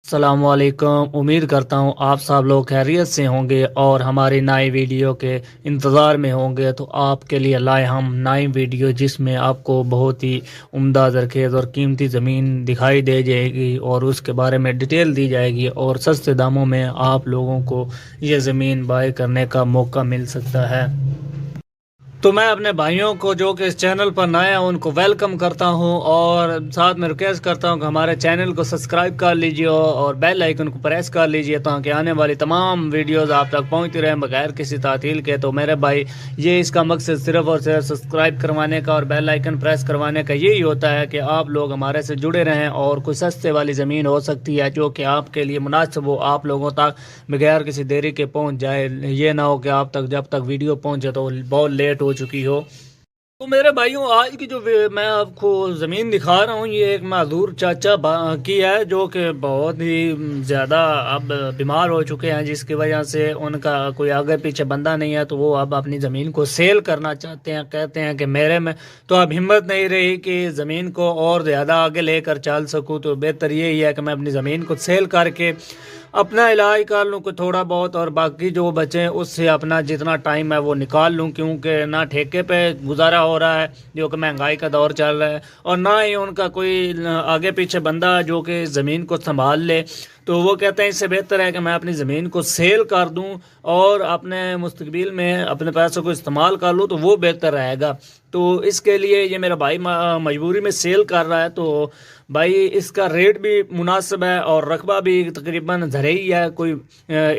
अस्सलामुअलैकुम। उम्मीद करता हूँ आप सब लोग खैरियत से होंगे और हमारी नई वीडियो के इंतज़ार में होंगे। तो आपके लिए लाए हम नई वीडियो जिसमें आपको बहुत ही उम्दा ज़रखेज़ और कीमती ज़मीन दिखाई दे जाएगी और उसके बारे में डिटेल दी जाएगी और सस्ते दामों में आप लोगों को ये ज़मीन बाय करने का मौका मिल सकता है। तो मैं अपने भाइयों को जो कि इस चैनल पर नए हैं उनको वेलकम करता हूं और साथ में रिक्वेस्ट करता हूं कि हमारे चैनल को सब्सक्राइब कर लीजिए और बेल आइकन को प्रेस कर लीजिए ताकि आने वाली तमाम वीडियोस आप तक पहुंचती रहें बगैर किसी तातील के। तो मेरे भाई, ये इसका मकसद सिर्फ और सिर्फ सब्सक्राइब करवाने का और बेल आइकन प्रेस करवाने का यही होता है कि आप लोग हमारे से जुड़े रहें और कोई सस्ते वाली ज़मीन हो सकती है जो कि आपके लिए मुनासिब हो, आप लोगों तक बगैर किसी देरी के पहुँच जाए। ये ना हो कि आप तक जब तक वीडियो पहुँचे तो बहुत लेट हो चुकी हो। तो मेरे भाइयों, आज की जो मैं आपको ज़मीन दिखा रहा हूँ ये एक माजूर चाचा की है जो कि बहुत ही ज़्यादा अब बीमार हो चुके हैं, जिसकी वजह से उनका कोई आगे पीछे बंदा नहीं है। तो वो अब अपनी ज़मीन को सेल करना चाहते हैं। कहते हैं कि मेरे में तो अब हिम्मत नहीं रही कि ज़मीन को और ज़्यादा आगे लेकर चल सकूँ, तो बेहतर यही है कि मैं अपनी ज़मीन को सेल करके अपना इलाज कर लूँ कोई थोड़ा बहुत और बाकी जो बचे उससे अपना जितना टाइम है वो निकाल लूँ, क्योंकि ना ठेके पे गुजारा हो रहा है जो कि महंगाई का दौर चल रहा है और ना ही उनका कोई आगे पीछे बंदा जो कि ज़मीन को संभाल ले। तो वो कहते हैं इससे बेहतर है कि मैं अपनी ज़मीन को सेल कर दूं और अपने मुस्तकबिल में अपने पैसों को इस्तेमाल कर लूँ, तो वो बेहतर रहेगा। तो इसके लिए ये मेरा भाई मजबूरी में सेल कर रहा है। तो भाई, इसका रेट भी मुनासिब है और रकबा भी तकरीबन झरई है, कोई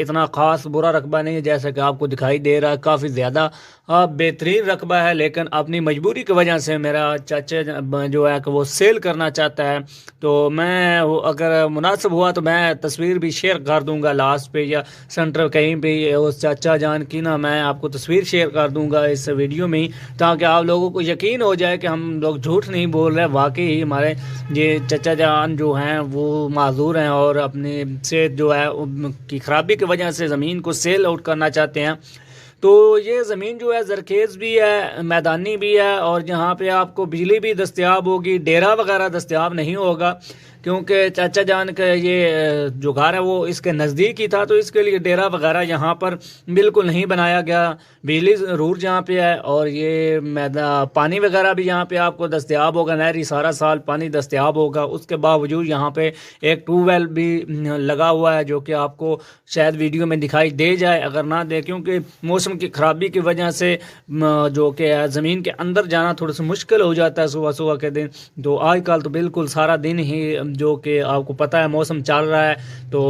इतना ख़ास बुरा रकबा नहीं है जैसा कि आपको दिखाई दे रहा है। काफ़ी ज़्यादा बेहतरीन रकबा है, लेकिन अपनी मजबूरी की वजह से मेरा चाचा जो है कि वो सेल करना चाहता है। तो मैं अगर मुनासिब हुआ तो मैं तस्वीर भी शेयर कर दूंगा लास्ट पे या सेंटर कहीं पे उस चाचा जान की ना मैं आपको तस्वीर शेयर कर दूंगा इस वीडियो में ही, ताकि आप लोगों को यकीन हो जाए कि हम लोग झूठ नहीं बोल रहे। वाकई ही हमारे ये चाचा जान जो हैं वो माजूर हैं और अपनी सेहत जो है की ख़राबी की वजह से ज़मीन को सेल आउट करना चाहते हैं। तो ये ज़मीन जो है ज़रखेज़ भी है, मैदानी भी है और यहाँ पे आपको बिजली भी दस्तयाब होगी, डेरा वगैरह दस्तयाब नहीं होगा क्योंकि चाचा जान का ये जो घर है वो इसके नज़दीक ही था। तो इसके लिए डेरा वगैरह यहाँ पर बिल्कुल नहीं बनाया गया। बिजली ज़रूर यहाँ पे है और ये पानी वगैरह भी यहाँ पे आपको दस्तयाब होगा, नहरी सारा साल पानी दस्तयाब होगा। उसके बावजूद यहाँ पे एक ट्यूबवेल भी लगा हुआ है जो कि आपको शायद वीडियो में दिखाई दे जाए, अगर ना दे, क्योंकि मौसम की ख़राबी की वजह से जो कि ज़मीन के अंदर जाना थोड़ा सा मुश्किल हो जाता है सुबह सुबह के दिन। तो आजकल तो बिल्कुल सारा दिन ही जो कि आपको पता है मौसम चल रहा है, तो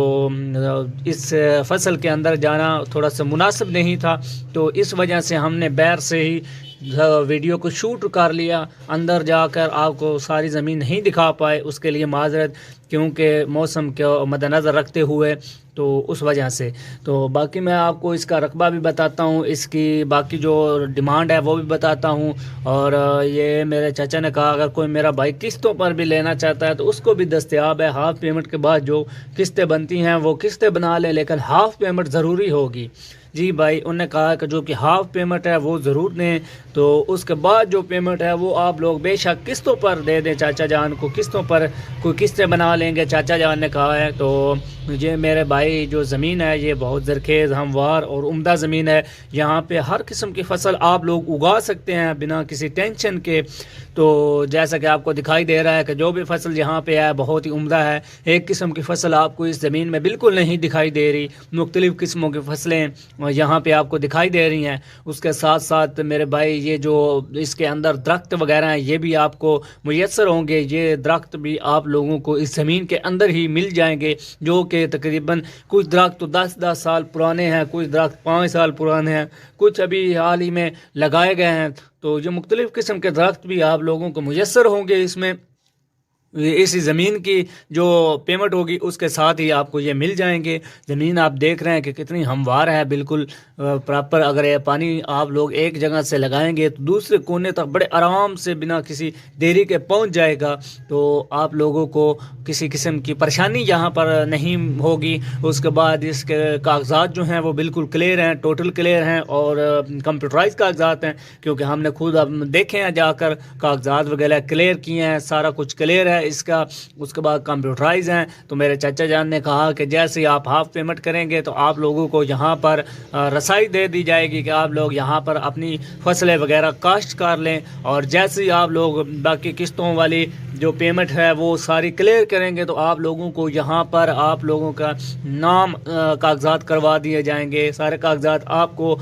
इस फसल के अंदर जाना थोड़ा सा मुनासिब नहीं था। तो इस वजह से हमने बैर से ही वीडियो को शूट कर लिया, अंदर जाकर आपको सारी ज़मीन नहीं दिखा पाए, उसके लिए माजरत, क्योंकि मौसम के मद्देनज़र रखते हुए तो उस वजह से। तो बाकी मैं आपको इसका रकबा भी बताता हूँ, इसकी बाकी जो डिमांड है वो भी बताता हूँ। और ये मेरे चाचा ने कहा अगर कोई मेरा भाई किस्तों पर भी लेना चाहता है तो उसको भी दस्तयाब है। हाफ़ पेमेंट के बाद जो किस्तें बनती हैं वो किस्तें बना लें, लेकिन हाफ़ पेमेंट ज़रूरी होगी। जी भाई, उन्होंने कहा कि जो कि हाफ़ पेमेंट है वो ज़रूर दें, तो उसके बाद जो पेमेंट है वो आप लोग बेशक किस्तों पर दे दें। चाचा जान को किस्तों पर कोई किस्तें बना लेंगे, चाचा जान ने कहा है। तो ये मेरे भाई जो ज़मीन है ये बहुत ज़रखेज़, हमवार और उम्दा ज़मीन है। यहाँ पे हर किस्म की फसल आप लोग उगा सकते हैं बिना किसी टेंशन के। तो जैसा कि आपको दिखाई दे रहा है कि जो भी फसल यहाँ पे है बहुत ही उम्दा है। एक किस्म की फसल आपको इस ज़मीन में बिल्कुल नहीं दिखाई दे रही, मुख्तलिफ़ किस्मों की फसलें यहाँ पे आपको दिखाई दे रही हैं। उसके साथ साथ मेरे भाई ये जो इसके अंदर दरख्त वगैरह हैं ये भी आपको मुयस्सर होंगे। ये दरख्त भी आप लोगों को इस ज़मीन के अंदर ही मिल जाएंगे, जो कि तकरीबन कुछ दरख्त तो 10-10 साल पुराने हैं, कुछ दरख्त 5 साल पुराने हैं, कुछ अभी हाल ही में लगाए गए हैं। तो ये मुख्तलिफ़ किस्म के दरख्त भी आप लोगों को मुयस्सर होंगे इसमें। इस ज़मीन की जो पेमेंट होगी उसके साथ ही आपको ये मिल जाएंगे। ज़मीन आप देख रहे हैं कि कितनी हमवार है, बिल्कुल प्रॉपर। अगर ये पानी आप लोग एक जगह से लगाएंगे तो दूसरे कोने तक बड़े आराम से बिना किसी देरी के पहुंच जाएगा। तो आप लोगों को किसी किस्म की परेशानी यहाँ पर नहीं होगी। उसके बाद इसके कागजात जो हैं वो बिल्कुल क्लियर हैं, टोटल क्लियर हैं और कंप्यूटराइज कागजात हैं, क्योंकि हमने खुद अब देखे हैं जाकर, कागजात वगैरह क्लियर किए हैं, सारा कुछ क्लियर है। है इसका, उसके बाद कंप्यूटराइज हैं। तो मेरे चाचा जान ने कहा कि जैसे आप हाफ पेमेंट करेंगे तो आप लोगों को यहाँ पर रसाई दे दी जाएगी कि आप लोग यहाँ पर अपनी फसलें वगैरह काश्त कर लें, और जैसे ही आप लोग बाकी किस्तों वाली जो पेमेंट है वो सारी क्लियर करेंगे तो आप लोगों को यहाँ पर आप लोगों का नाम कागजात करवा दिए जाएंगे, सारे कागजात आपको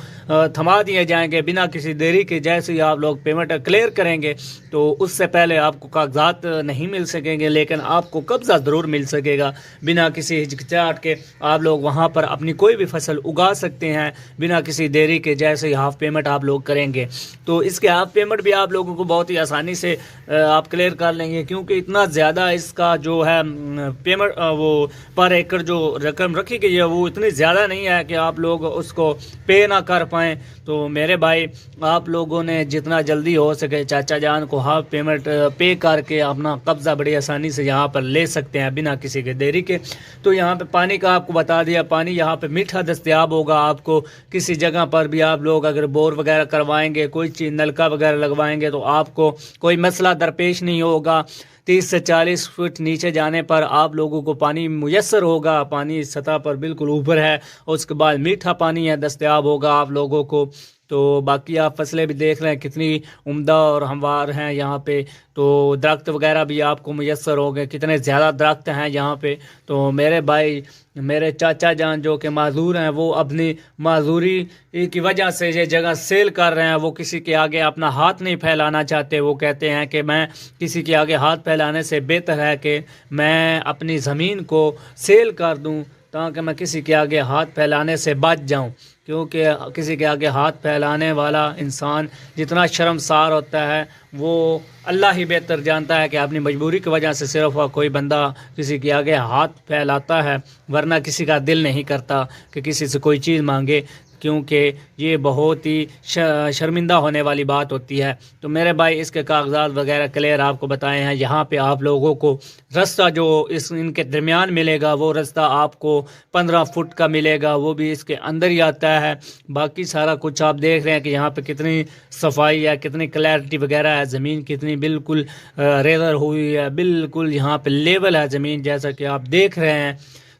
थमा दिए जाएंगे बिना किसी देरी के। जैसे ही आप लोग पेमेंट क्लियर करेंगे तो उससे पहले आपको कागजात नहीं मिल सकेंगे, लेकिन आपको कब्ज़ा ज़रूर मिल सकेगा। बिना किसी हिचकिचाहट के आप लोग वहाँ पर अपनी कोई भी फसल उगा सकते हैं बिना किसी देरी के, जैसे ही हाफ पेमेंट आप लोग करेंगे। तो इसके हाफ पेमेंट भी आप लोगों को बहुत ही आसानी से आप क्लियर कर लेंगे, क्योंकि इतना ज़्यादा इसका जो है पेमेंट वो पर एकड़ जो रकम रखी गई है वो इतनी ज़्यादा नहीं है कि आप लोग उसको पे ना कर पाएँ। तो मेरे भाई आप लोगों ने जितना जल्दी हो सके चाचा जान को हाफ पेमेंट पे करके अपना कब्ज़ा बड़ी आसानी से यहाँ पर ले सकते हैं बिना किसी के देरी के। तो यहाँ पे पानी का आपको बता दिया, पानी यहाँ पे मीठा दस्तयाब होगा आपको। किसी जगह पर भी आप लोग अगर बोर वगैरह करवाएंगे, कोई चीज़ नलका वगैरह लगवाएंगे तो आपको कोई मसला दरपेश नहीं होगा। 30 से 40 फुट नीचे जाने पर आप लोगों को पानी मुयस्सर होगा, पानी सतह पर बिल्कुल ऊपर है, और उसके बाद मीठा पानी है दस्तयाब होगा आप लोगों को। तो बाकी आप फसलें भी देख रहे हैं कितनी उम्दा और हमवार हैं यहाँ पे। तो दरख्त वगैरह भी आपको मुयस्सर हो गए, कितने ज़्यादा दरख्त हैं यहाँ पे। तो मेरे भाई मेरे चाचा जान जो कि माजूर हैं वो अपनी माजूरी की वजह से ये जगह सेल कर रहे हैं। वो किसी के आगे अपना हाथ नहीं फैलाना चाहते। वो कहते हैं कि मैं किसी के आगे हाथ फैलाने से बेहतर है कि मैं अपनी ज़मीन को सेल कर दूं ताकि मैं किसी के आगे हाथ फैलाने से बच जाऊं, क्योंकि किसी के आगे हाथ फैलाने वाला इंसान जितना शर्मसार होता है वो अल्लाह ही बेहतर जानता है कि अपनी मजबूरी की वजह से सिर्फ कोई बंदा किसी के आगे हाथ फैलाता है, वरना किसी का दिल नहीं करता कि किसी से कोई चीज़ मांगे, क्योंकि ये बहुत ही शर्मिंदा होने वाली बात होती है। तो मेरे भाई इसके कागजात वगैरह क्लियर आपको बताए हैं। यहाँ पे आप लोगों को रास्ता जो इनके दरमियान मिलेगा वो रास्ता आपको 15 फुट का मिलेगा, वो भी इसके अंदर ही आता है। बाकी सारा कुछ आप देख रहे हैं कि यहाँ पे कितनी सफाई है, कितनी क्लैरिटी वगैरह है, ज़मीन कितनी बिल्कुल रेजर हुई है, बिल्कुल यहाँ पे लेवल है ज़मीन जैसा कि आप देख रहे हैं।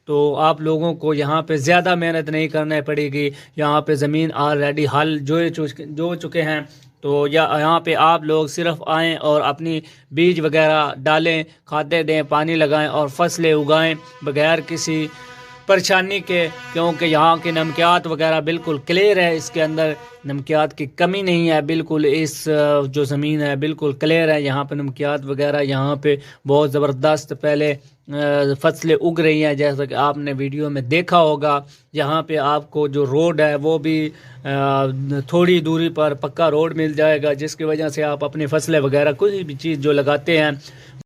तो आप लोगों को यहाँ पे ज़्यादा मेहनत नहीं करनी पड़ेगी। यहाँ पे ज़मीन ऑलरेडी हल जो चुके हैं। तो यहाँ पे आप लोग सिर्फ आएँ और अपनी बीज वगैरह डालें, खाते दें, पानी लगाएं और फसलें उगाएं बगैर किसी परेशानी के, क्योंकि यहाँ की नमकियात वगैरह बिल्कुल क्लियर है। इसके अंदर नमकियात की कमी नहीं है, बिल्कुल इस जो ज़मीन है बिल्कुल क्लियर है। यहाँ पे नमकियात वगैरह यहाँ पे बहुत ज़बरदस्त पहले फसलें उग रही हैं, जैसा कि आपने वीडियो में देखा होगा। यहाँ पे आपको जो रोड है वो भी थोड़ी दूरी पर पक्का रोड मिल जाएगा, जिसकी वजह से आप अपनी फसलें वगैरह कोई भी चीज़ जो लगाते हैं